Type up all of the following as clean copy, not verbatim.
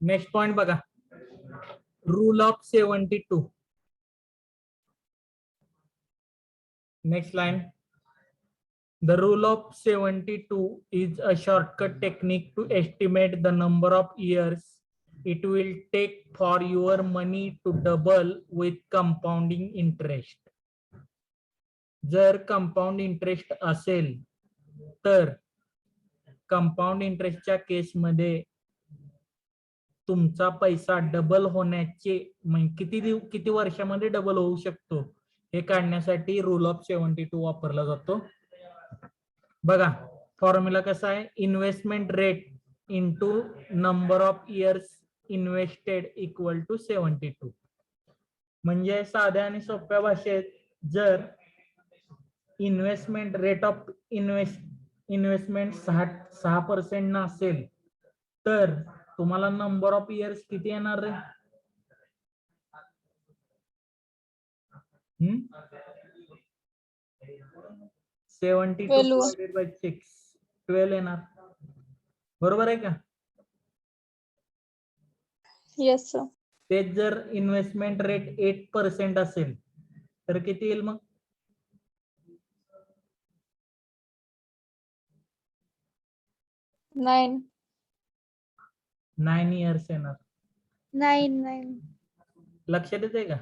Next point बघा, rule of 72. Next line. The rule of 72 is a shortcut technique to estimate the number of years it will take for your money to double with compounding interest. जर compound interest असेल तर compound इंटरेस्टच्या केसमध्ये तुमचा पैसा double होण्याचे किती वर्षामध्ये double होऊ शकतो हे काढण्यासाठी रूल ऑफ 72 वापरला जातो. बघा फॉर्म्युला कसा आहे, investment rate into number of years invested equal to 72. म्हणजे साध्या आणि सोप्या भाषेत जर इन्व्हेस्टमेंट रेट ऑफ इन्व्हेस्टमेंट 6% ना असेल तर तुम्हाला नंबर ऑफ इयर्स किती येणार रे? 72 divided by 6, 12 येणार. बरोबर आहे का? Yes sir. तेच जर इन्व्हेस्टमेंट रेट 8% असेल तर किती येईल मग? 9 इयर्स येणार. 9. लक्षात येते का?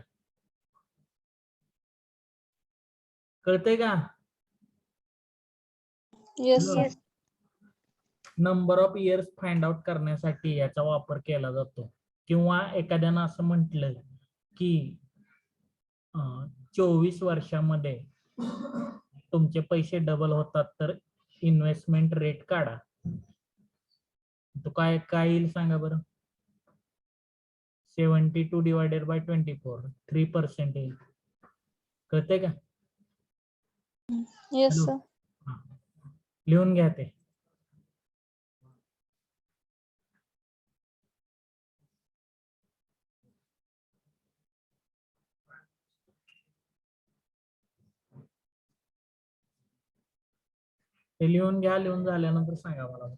कळतंय का? Yes. Number of years find out करण्यासाठी याचा वापर केला जातो. किंवा एखाद्यानं असं म्हटलं की 24 वर्षामध्ये तुमचे पैसे डबल होतात तर इन्व्हेस्टमेंट रेट काढा. तो काय येईल सांगा बरं? 72 डिवायडेड बाय 24, 3% येईल. कळतंय का? Yes sir. लिहून घ्या ते. लिहून घ्या, लिहून झाल्यानंतर सांगा मला.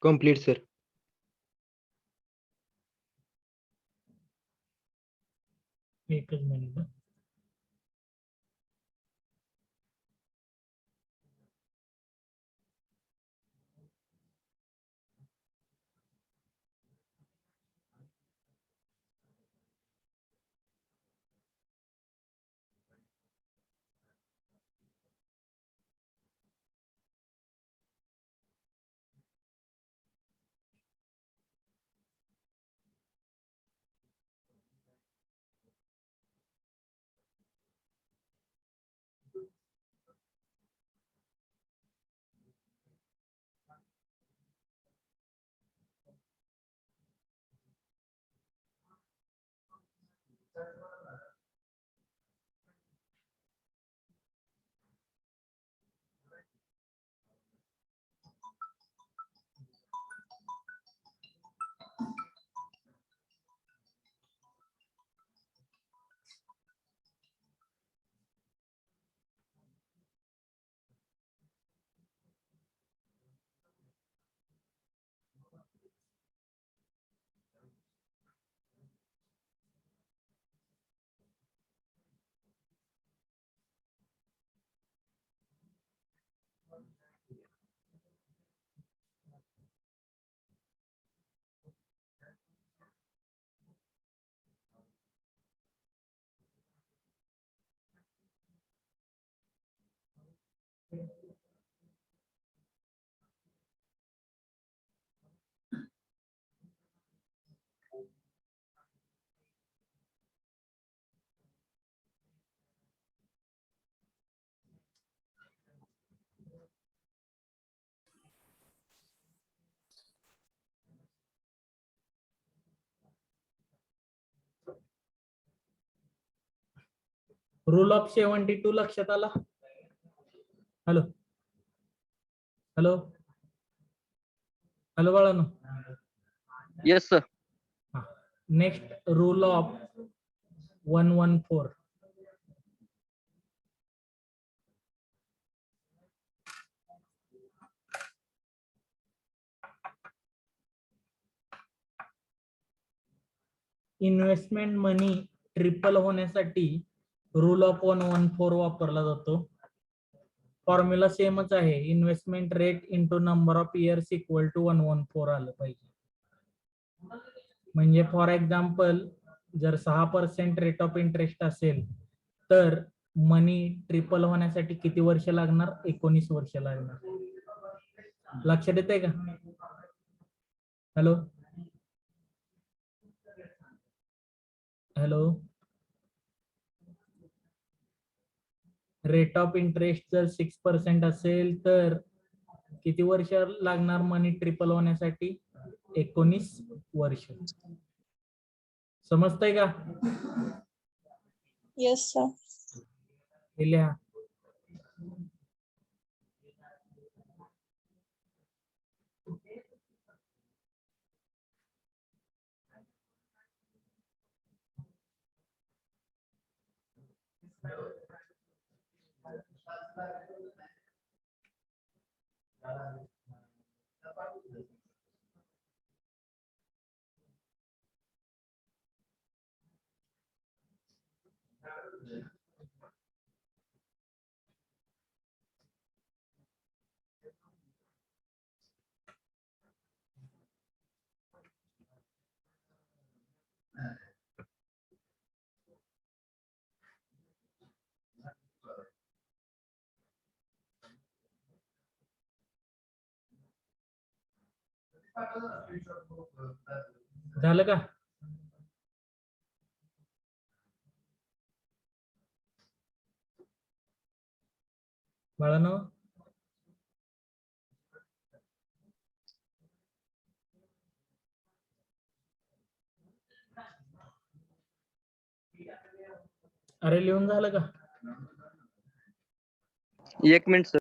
Complete, sir. एकच मिनिट. रूल ऑफ 72 लक्षात आला? हॅलो हॅलो हॅलो बाळानो. Yes sir. Next rule of 114. Investment money triple होण्यासाठी रूल ऑफ 114 वापरला जातो. फॉर्म्युला सेमच आहे. Investment rate into number of years equal to 114 आलं पाहिजे. म्हणजे फॉर एक्झाम्पल जर 6% रेट ऑफ इंटरेस्ट असेल तर मनी ट्रिपल होण्यासाठी किती वर्ष लागणार? 19 वर्ष लागणार. लक्षात येते का? Hello hello. Rate of interest जर 6% असेल तर किती वर्ष लागणार मनी ट्रिपल होण्यासाठी? 19 वर्ष. समजतंय का? Yes, sir. हे लिहा. झालं का? बाळांनो अरे लिहून झालं का? 1 मिनिट सर.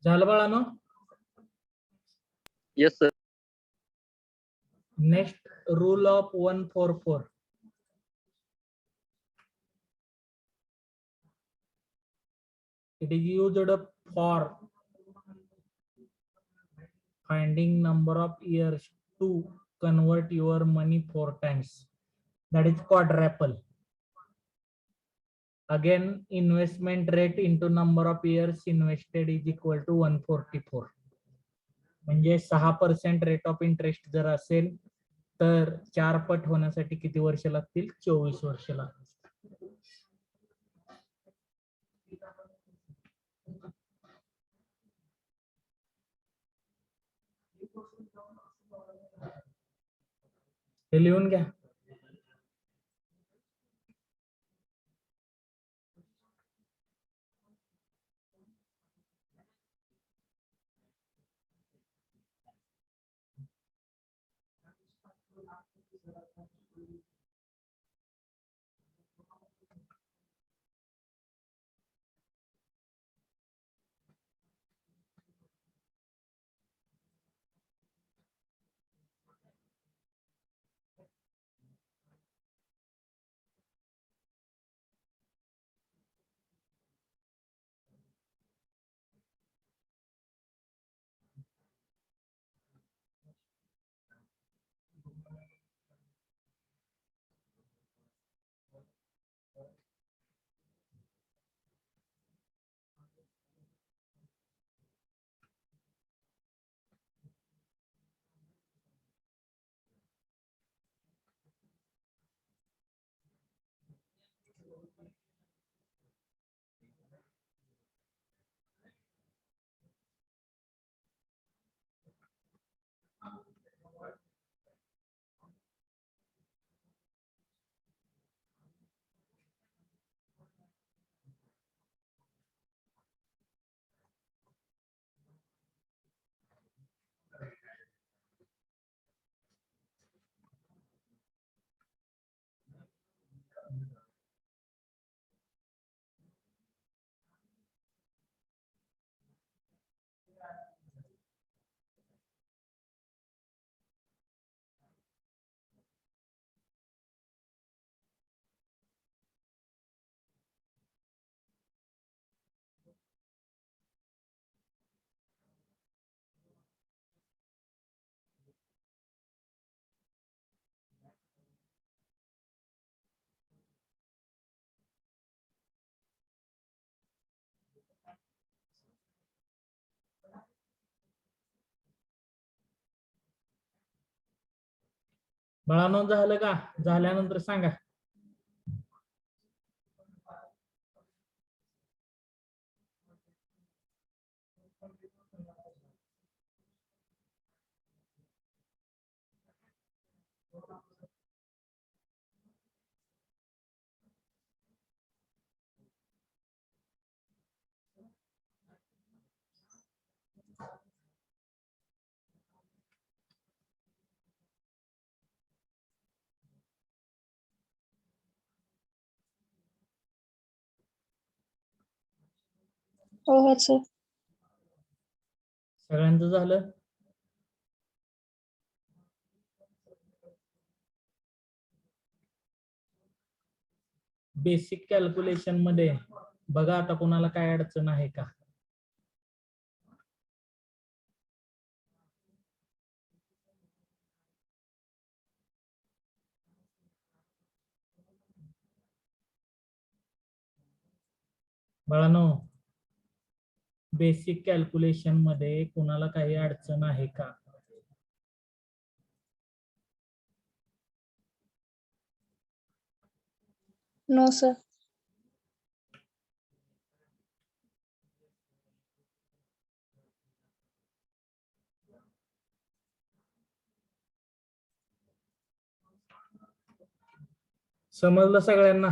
झालं बाळानो. Yes, sir. Next rule of 144. It is used for finding number of years to convert your money 4 times. That is quadruple. Again, investment rate into number of years invested is equal to 144. म्हणजे 6% rate of interest जर असेल तर 4 पट होण्यासाठी किती वर्ष लागतील? 24 वर्ष लागतील. हे लिहून घ्या. बाळांनो झालं का? झाल्यानंतर सांगा. हो सर. सगळ्यांचं झालं? बेसिक कॅल्क्युलेशन मध्ये बघा आता कोणाला काय अडचण आहे का? बाळांनो, बेसिक कॅल्क्युलेशन मध्ये कोणाला काही अडचण आहे का? No sir. समजलं सगळ्यांना?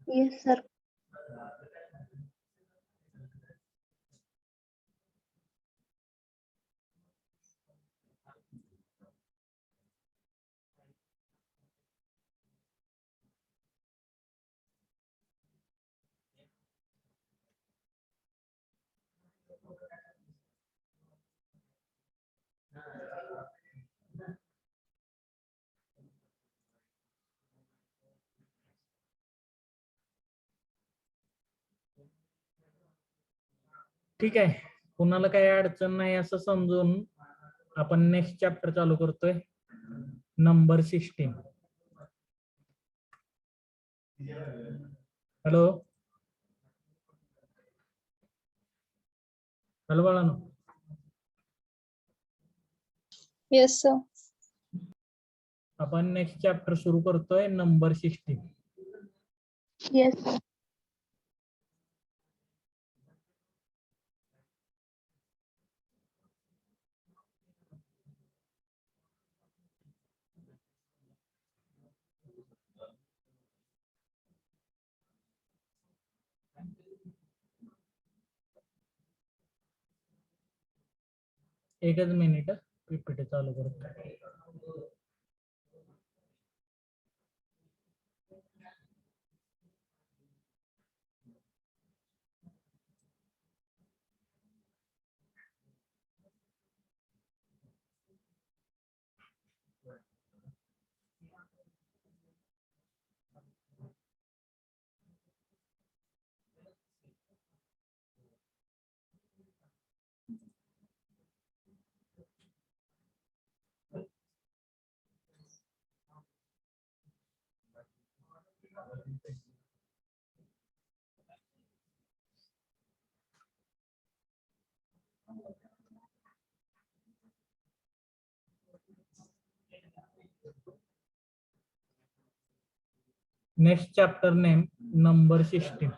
Yes sir. ठीक आहे, कुणाला काही अडचण नाही असं समजून आपण नेक्स्ट चॅप्टर चालू करतोय, नंबर सिस्टीम. हॅलो हॅलो बाळांनो, Yes, sir. आपण नेक्स्ट चॅप्टर सुरू करतोय, नंबर सिस्टीम. Yes, sir. एकच मिनिट, पीपीटी चालू करतो. Next chapter name, number system.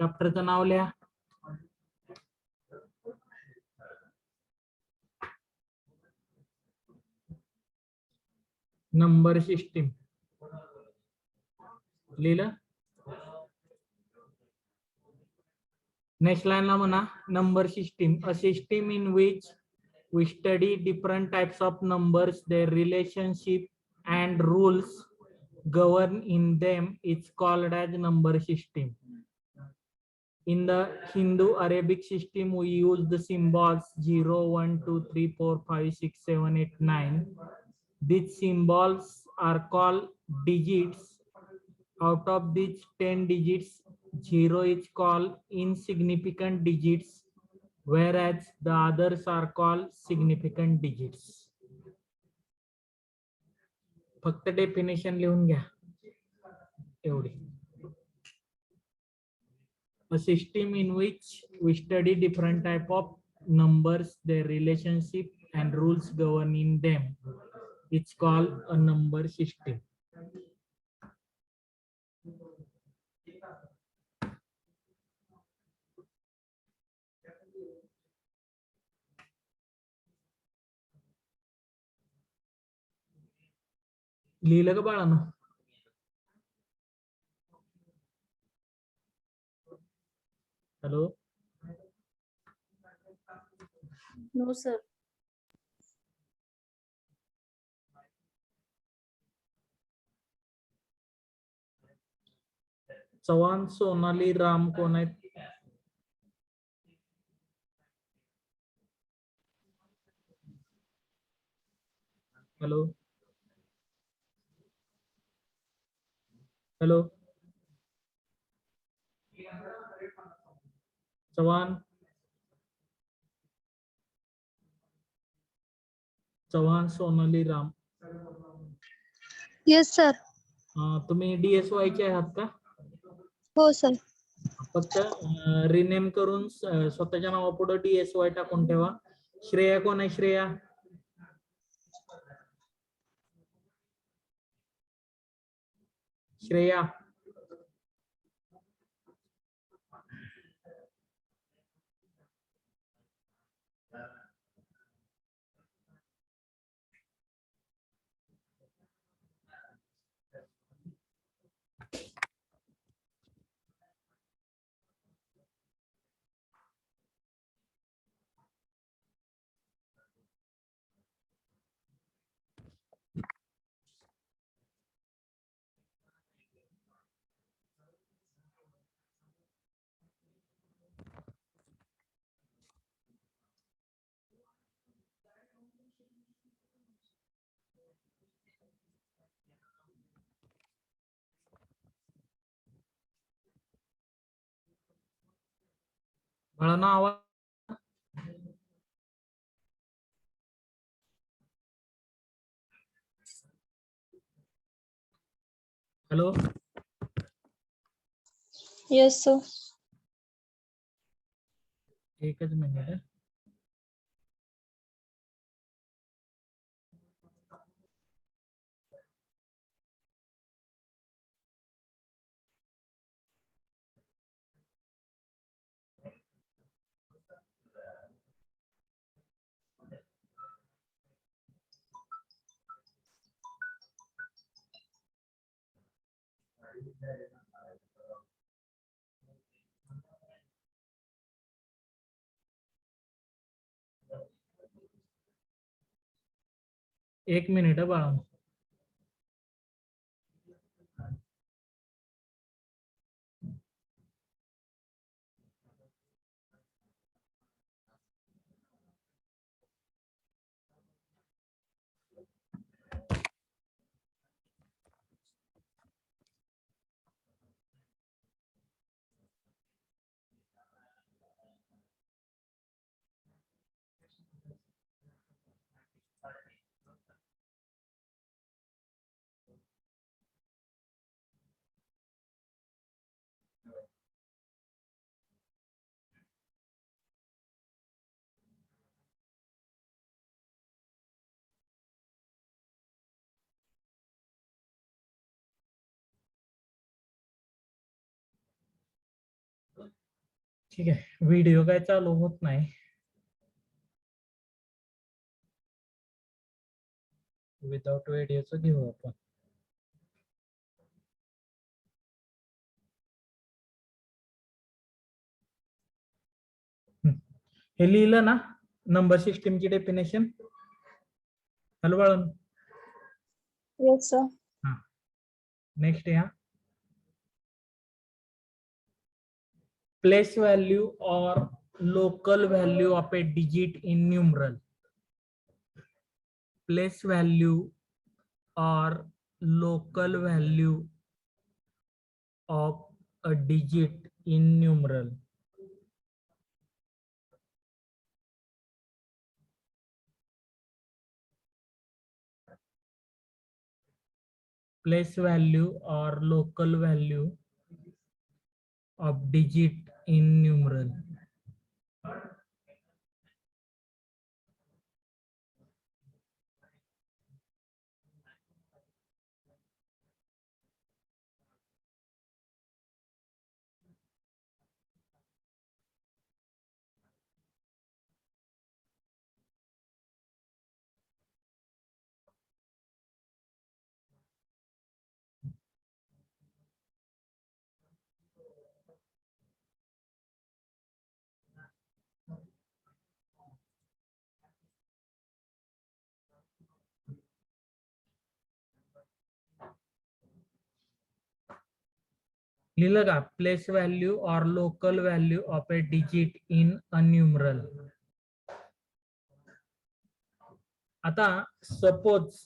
चॅप्टरचं नाव लिहा. नंबर सिस्टीम लिहिलं. नेक्स्ट लाईन ला म्हणा, number system, a system in which we study different types of numbers, their relationship and rules govern in them, it's called as number system. In the Hindu Arabic system, we use the symbols 0, 1, 2, 3, 4, 5, 6, 7, 8, 9. These symbols are called digits. Out of these 10 digits, 0 is called insignificant digits, whereas the others are called significant digits. फक्त definition लिहून घ्या एवढी. A system in which we study different type of numbers, their relationship and rules governing them, it's called a number system. लिहिलं का बाळांनो? Hello No, sir. Chavan Sonali Ram कोण आहेत? Hello hello Chavan Chavan Sonali Ram. Yes, sir. तुम्ही DSY चे आहात का? हो, sir. फक्त रिनेम करून स्वतःच्या नावापुढे DSY टाकून ठेवा. श्रेया कोण आहे? श्रेया श्रेया बाळांनो आवाज. हॅलो. Yes, sir. एकच मिनिट. एक मिनिट बाळांनो. ठीक आहे, व्हिडिओ काय चालू होत नाही. विदाउट व्हिडिओच घेऊ आपण. हे लिहिलं ना नंबर सिस्टीमची डेफिनेशन. हॅलो बाळांनो. Yes, sir. हा, नेक्स्ट या. Place value or local value of a digit in numeral. Place value or local value of a digit in numeral. Place value or local value of digit in numeral. लिहिलं का? Place value or local value of A digit in a numeral. आता suppose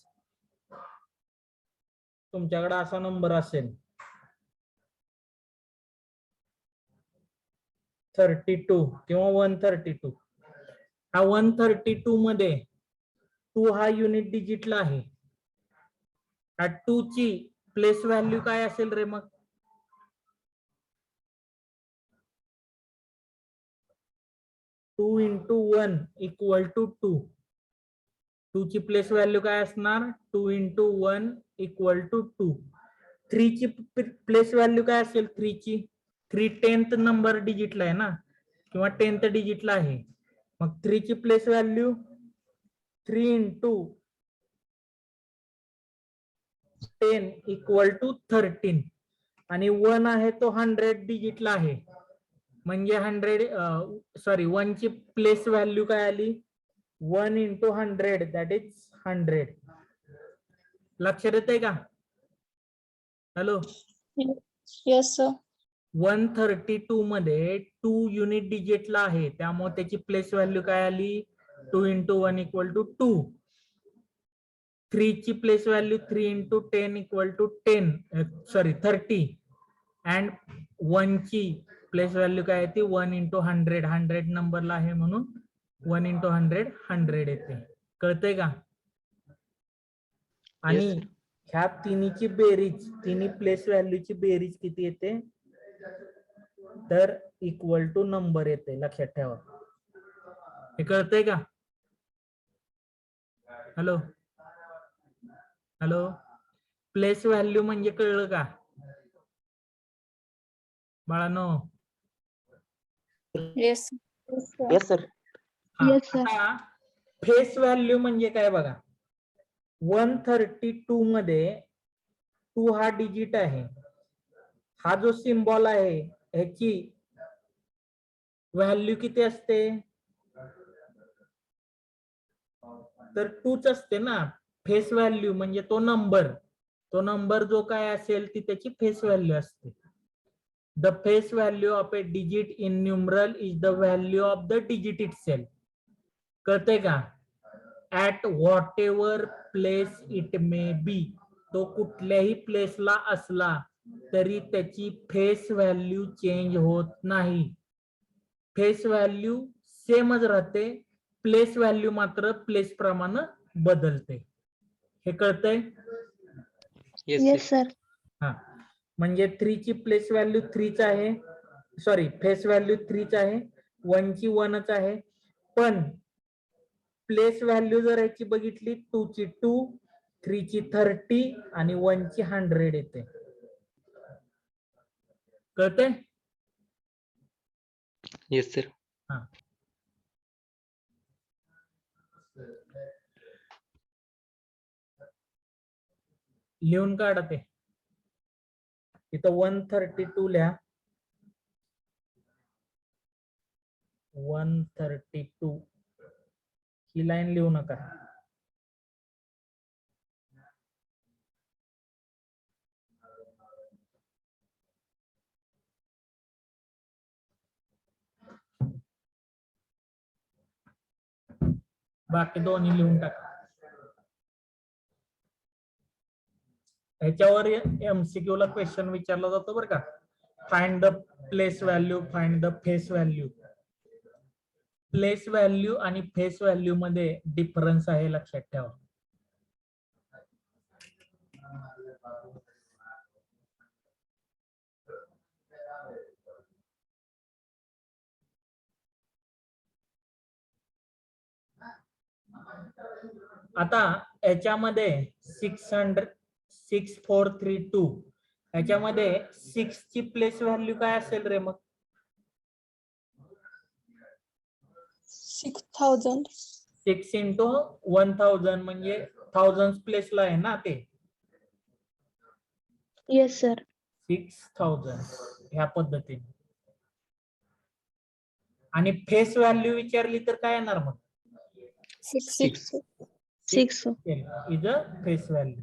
तुमच्याकडे असा number असेल 32 किंवा 132. हा 132 मध्ये 2 हा युनिट डिजिटला आहे. ह्या 2 ची प्लेस व्हॅल्यू काय असेल रे मग? Two into 1 equal to 2. 2 ची प्लेस व्हॅल्यू काय असणार? 2 इंटू 1 इक्वल टू 2. 3 ची प्लेस व्हॅल्यू काय असेल? 3 ची 3 10th नंबर डिजिटला आहे ना, किंवा 10th डिजिटला आहे. मग 3 ची place value 3 into 10 equal to 13. आणि 1 आहे तो 100 डिजिटला आहे. म्हणजे 1 ची प्लेस व्हॅल्यू काय आली? 1 इंटू 100 दॅट इज 100. लक्षात येतंय का? हॅलो. Yes, sir. 132 मध्ये 2 युनिट डिजिटला आहे, त्यामुळे त्याची प्लेस व्हॅल्यू काय आली? 2 इंटू 1 इक्वल टू 2. 3 ची place value 3 into 10 equal to 30. And 1 ची प्लेस व्हॅल्यू काय येते 1 इंटू 100 100 नंबरला आहे म्हणून 1 इंटू 100 100 येते. कळतंय का? आणि Yes, sir. ह्या तिन्हीची बेरीज तिन्ही प्लेस व्हॅल्यूची बेरीज किती येते तर इक्वल टू नंबर येते. लक्षात ठेवा. हे कळतंय का? हॅलो हॅलो प्लेस व्हॅल्यू म्हणजे कळलं का बाळांनो? Yes. Yes, sir. Yes, sir. Yes, sir. आता फेस व्हॅल्यू म्हणजे काय बघा. 132 मध्ये 2 हा डिजिट आहे. हा जो सिम्बॉल आहे ह्याची व्हॅल्यू किती असते तर 2च असते ना. फेस व्हॅल्यू म्हणजे तो नंबर जो काय असेल ती त्याची फेस व्हॅल्यू असते. The face value of A digit in numeral is the value of the digit itself. कळतंय का? At what ever place it may be. तो कुठल्याही प्लेसला असला तरी त्याची फेस व्हॅल्यू चेंज होत नाही. फेस व्हॅल्यू सेमच राहते. प्लेस व्हॅल्यू मात्र प्लेस प्रमाणे बदलते. हे कळतंय? Yes, Yes, sir. sir. हा म्हणजे 3 ची प्लेस व्हॅल्यू 3च आहे. सॉरी फेस व्हॅल्यू 3च आहे. 1 ची 1च आहे. पण प्लेस व्हॅल्यू जर याची बघितली 2 ची 2 3 ची 30 आणि 1 ची 100 येते. कळते? Yes, sir. हा लिहून काढा ते. इथं 132 लिहा. 132 ही लाईन लिहू नका. बाकी दोन्ही लिहून टाका. ह्याच्यावर एमसीक्यू ला क्वेश्चन विचारला जातो बरं का. Find the place value, find the face value. Place value आणि फेस व्हॅल्यू मध्ये डिफरन्स आहे. लक्षात ठेवा. आता याच्यामध्ये 6432 याच्यामध्ये 6 ची प्लेस व्हॅल्यू काय असेल रे मग? 6,000. 6 इंटू 1000 म्हणजे थाउजंड प्लेसला आहे ना ते. Yes, sir. 6000 ह्या पद्धतीने. आणि फेस व्हॅल्यू विचारली तर काय येणार मग? 6. 6. Is a face value.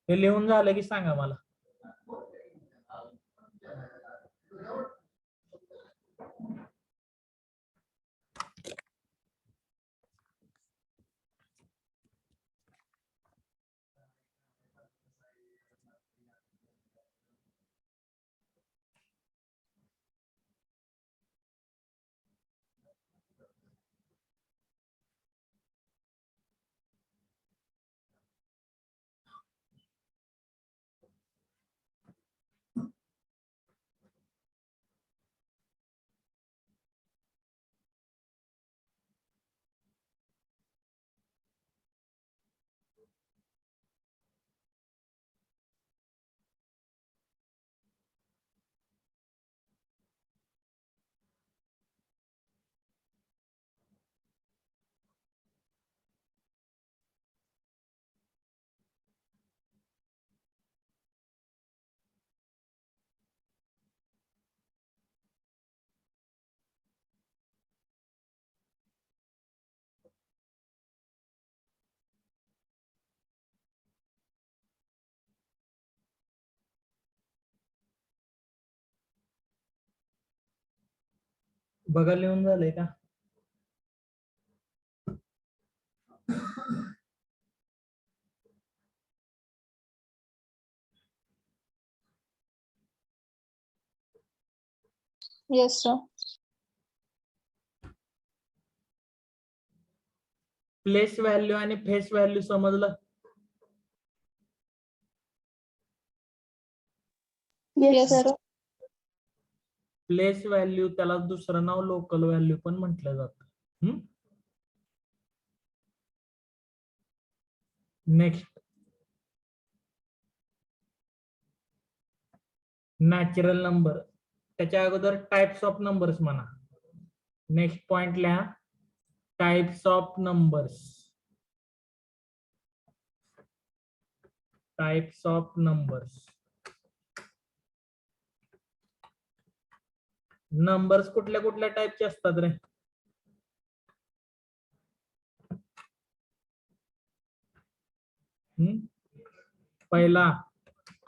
हे लिहून झालं की सांगा मला. बघा लिहून झालंय का? Yes, sir. प्लेस व्हॅल्यू आणि फेस व्हॅल्यू समजलं? Yes, sir. प्लेस व्हॅल्यू त्याला दुसरं नाव लोकल व्हॅल्यू पण म्हटलं जातं. Next, natural number. त्याच्या अगोदर टाइप्स ऑफ नंबर्स म्हणा. नेक्स्ट पॉइंट लिहा, types of numbers. Types of numbers. Numbers कुठल्या कुठल्या टाइपचे असतात रे? पहिला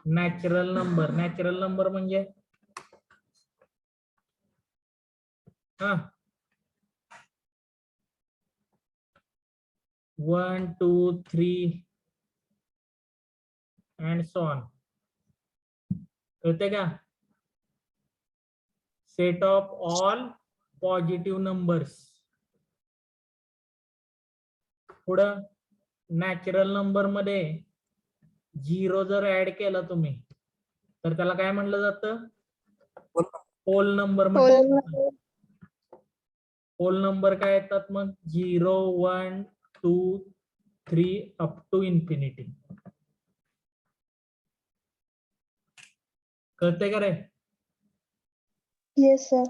नॅचरल नंबर. नॅचरल नंबर म्हणजे हा 1 2 3 अँड सो ऑन. कळते का? Set of all positive numbers. पुढं नॅचरल नंबर मध्ये 0 जर ऍड केला तुम्ही तर त्याला काय म्हणलं जातं? Hole number. होल नंबर काय येतात मग? 0 1 2 3 अप टू इन्फिनिटी. कळते का रे? Yes, sir.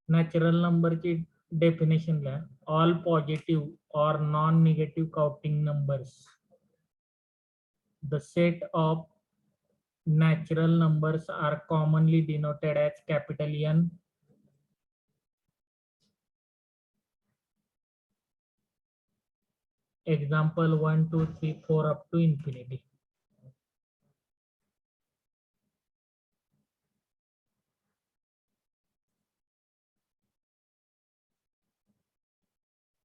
नॅचरल नंबरची डेफिनेशन लिहा. All positive or non negative counting numbers. The set of natural numbers are commonly denoted as capital N, example 1 2 3 4 up to infinity.